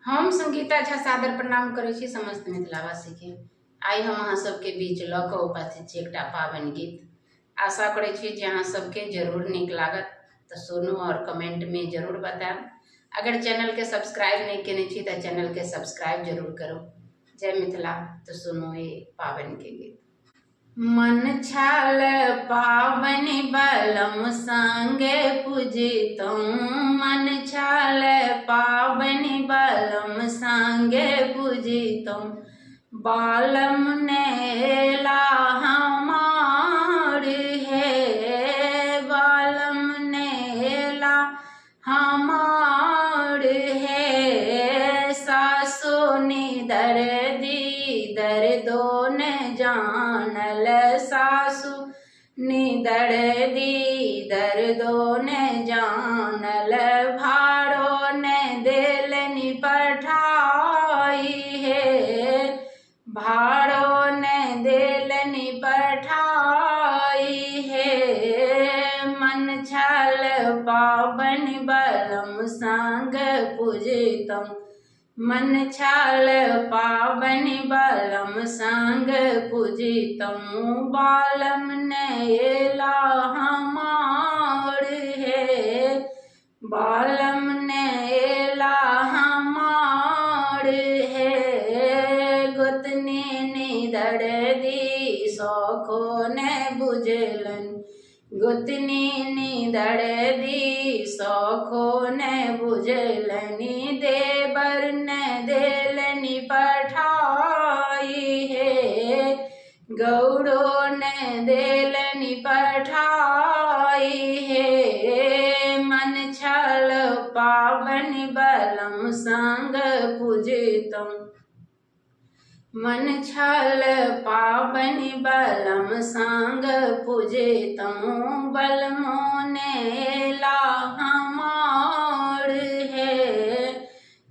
हम संगीता झा सादर प्रणाम करै छी समस्त मिथिलावासी के। आइ हम अहाँ सबके बीच लऽ कऽ उपस्थित छी एकटा पावनि गीत। आशा करै छी जे अहाँ सबके जरूर नीक लागत, तऽ सुनू और कमेंट में जरूर बताएब। अगर चैनल के सब्सक्राइब नहीं केने छी तऽ चैनल के सब्सक्राइब जरूर करू। जय मिथिला। तो सुनू ये पावनि के गीत। मन छाल पावनि बलम संगे पूजितौं, मन छाल पावनि बलम संगे पूजितौं। बालम नेला हमार हे, बालम नेला हमार हे। सासो निदर दीदर दोन जानल, सासु निदर दीदर दोन जानल। भाड़ो ने देलनि पठाई हे, भाड़ो ने देलनि पठाई हे। मन छल पावनि बलम संग पूजितौं, मन छल पावनि बलम संग पूजितौं। बालम नेला हमार हे, बालम नेला हमार हे। गोतनी निदर दी सौखो ने बुझलनि, गोतनी निदर दी सौखो ने बुझलनि। देवर ने देलनि पठाई हे, गौड़ो ने देलनि पठाई हे। मन छल पावनि बलम संग पूजितौं, मन छल पावनि बलम संग पूजितौं। बलमो नेला हमार हे,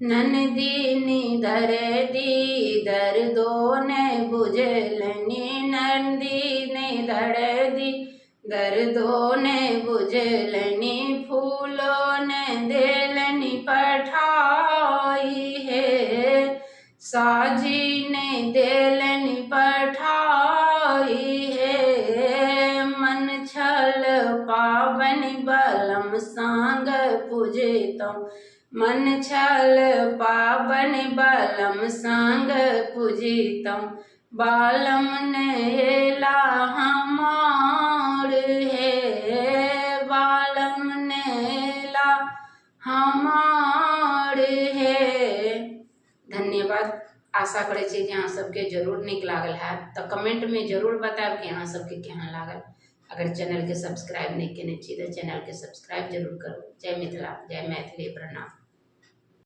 ननदी निदर दीदर दोन बुझलनि, नंदी निदर दीदर दोन बुझलनि। फूलो ने देलनि पठाई हे, साजी ने देलनि पठाई हे। मन छल पावनि बलम संग पूजितौं, मन छल पावनि बलम संग पूजितौं। बालम नेला हमार हे, बालम नेला हमार हे। धन्यवाद। आशा करै छी जे अहाँ सबके जरूर नीक लागल हैत, तऽ कमेंट में जरूर बताएब कि अहाँ सबके केहन लागल। अगर चैनल के सब्सक्राइब नहीं केने छी तऽ चैनल के सब्सक्राइब जरूर करू। जय मिथिला, जय मैथिली, प्रणाम।